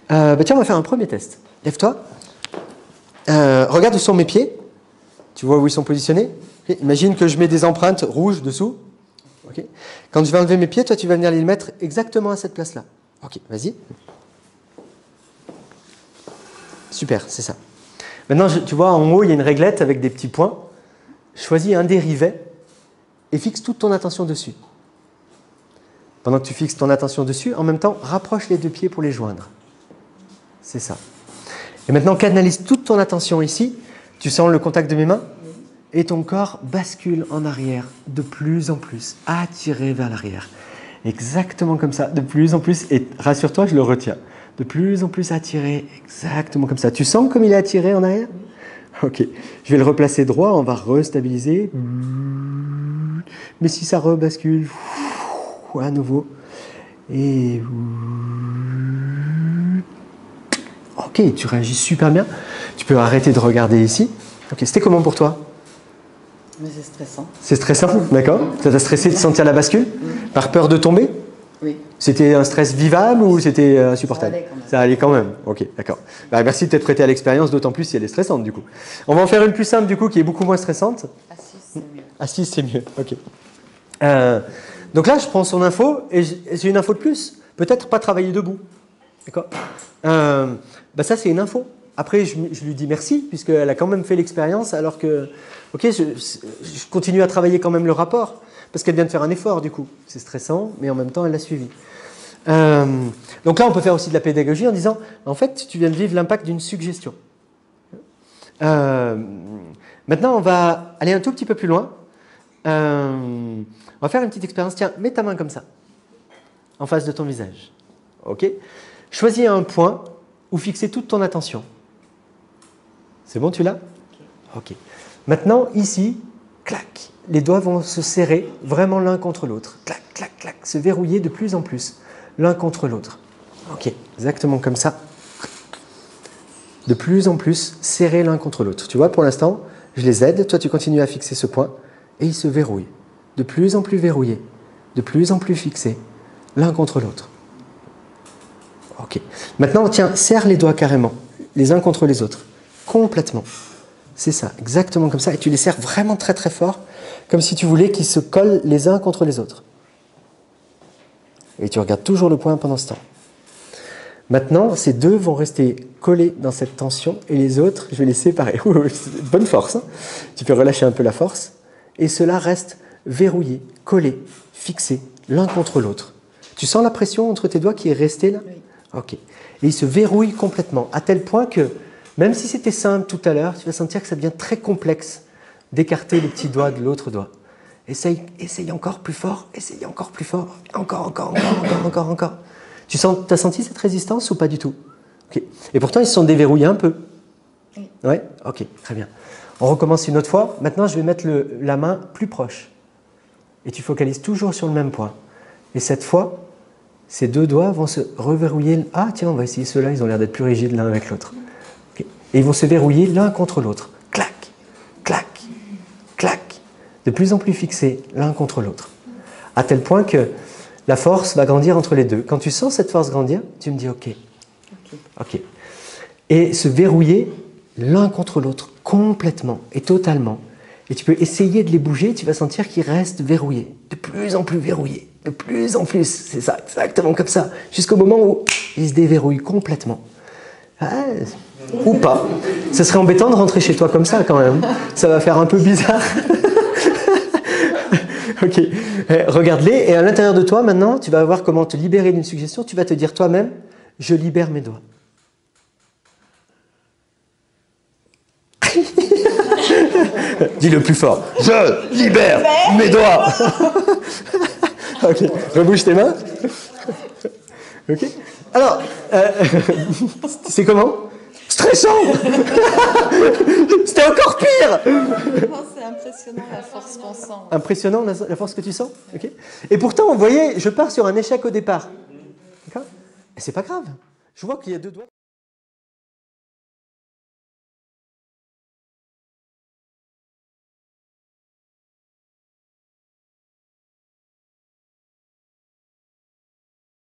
Tiens, on va faire un premier test. Lève-toi. Regarde où sont mes pieds. Tu vois où ils sont positionnés. Okay. Imagine que je mets des empreintes rouges dessous. Okay. Quand je vais enlever mes pieds, toi, tu vas venir les mettre exactement à cette place-là. Ok, vas-y. Super, c'est ça. Maintenant, tu vois, en haut, il y a une réglette avec des petits points. Choisis un des rivets et fixe toute ton attention dessus. Pendant que tu fixes ton attention dessus, en même temps, rapproche les deux pieds pour les joindre. C'est ça. Et maintenant, canalise toute ton attention ici. Tu sens le contact de mes mains? Et ton corps bascule en arrière de plus en plus, attiré vers l'arrière. Exactement comme ça, de plus en plus. Et rassure-toi, je le retiens. De plus en plus attiré, exactement comme ça. Tu sens comme il est attiré en arrière? Ok. Je vais le replacer droit, on va restabiliser. Mais si ça rebascule, à nouveau. Et... Ok, tu réagis super bien. Tu peux arrêter de regarder ici. Ok, c'était comment pour toi? Mais c'est stressant. C'est stressant, d'accord. Ça t'a stressé de sentir la bascule? Par peur de tomber? Oui. C'était un stress vivable ou c'était insupportable? Ça allait quand même. Ok, d'accord. Merci de t'être prêté à l'expérience, d'autant plus si elle est stressante du coup. On va en faire une plus simple du coup qui est beaucoup moins stressante. Assise, c'est mieux. Assise, c'est mieux, ok. Donc là, je prends son info et j'ai une info de plus. Peut-être pas travailler debout. D'accord. Ça, c'est une info. Après, je lui dis merci, puisqu'elle a quand même fait l'expérience, alors que, ok, je continue à travailler quand même le rapport, parce qu'elle vient de faire un effort, du coup. C'est stressant, mais en même temps, elle l'a suivi. Donc là, on peut faire aussi de la pédagogie en disant, en fait, tu viens de vivre l'impact d'une suggestion. Maintenant, on va aller un tout petit peu plus loin. On va faire une petite expérience. Tiens, mets ta main comme ça, en face de ton visage. Ok. Choisis un point où fixer toute ton attention. C'est bon, tu l'as? Ok. Maintenant, ici, clac, les doigts vont se serrer vraiment l'un contre l'autre. Clac, clac, clac, se verrouiller de plus en plus, l'un contre l'autre. Ok, exactement comme ça. De plus en plus, serrés l'un contre l'autre. Tu vois, pour l'instant, je les aide. Toi, tu continues à fixer ce point et ils se verrouillent. De plus en plus verrouillés, de plus en plus fixés, l'un contre l'autre. Ok. Maintenant, tiens, serre les doigts carrément, les uns contre les autres. Complètement. C'est ça, exactement comme ça. Et tu les serres vraiment très très fort, comme si tu voulais qu'ils se collent les uns contre les autres. Et tu regardes toujours le point pendant ce temps. Maintenant, ces deux vont rester collés dans cette tension et les autres, je vais les séparer. Bonne force, hein. Tu peux relâcher un peu la force. Et ceux-là restent verrouillés, collés, fixés, l'un contre l'autre. Tu sens la pression entre tes doigts qui est restée là? Oui. Ok. Et ils se verrouillent complètement, à tel point que, même si c'était simple tout à l'heure, tu vas sentir que ça devient très complexe d'écarter les petits doigts de l'autre doigt. Essaye encore plus fort, essaye encore plus fort, encore. Tu as senti cette résistance ou pas du tout? Okay. Et pourtant, ils se sont déverrouillés un peu. Oui. Ouais. Ok, très bien. On recommence une autre fois. Maintenant, je vais mettre la main plus proche. Et tu focalises toujours sur le même point. Et cette fois, ces deux doigts vont se reverrouiller. Ah tiens, on va essayer ceux-là, ils ont l'air d'être plus rigides l'un avec l'autre. Okay. Et ils vont se verrouiller l'un contre l'autre. Clac, clac, clac. De plus en plus fixés l'un contre l'autre. À tel point que la force va grandir entre les deux. Quand tu sens cette force grandir, tu me dis ok. Ok. Et se verrouiller l'un contre l'autre complètement et totalement. Et tu peux essayer de les bouger, tu vas sentir qu'ils restent verrouillés. De plus en plus verrouillés. De plus en plus, c'est ça, exactement comme ça, jusqu'au moment où ils se déverrouillent complètement. Ah, ou pas. Ce serait embêtant de rentrer chez toi comme ça quand même. Ça va faire un peu bizarre. Ok, regarde-les et à l'intérieur de toi maintenant, tu vas voir comment te libérer d'une suggestion. Tu vas te dire toi-même, je libère mes doigts. Dis-le plus fort. Je libère mes doigts. Ok, rebouge tes mains. Ok. Alors, c'est comment? Stressant. C'était encore pire. C'est impressionnant la force qu'on sent. Impressionnant la force que tu sens. Okay. Et pourtant, vous voyez, je pars sur un échec au départ. D'accord. Et c'est pas grave. Je vois qu'il y a deux doigts.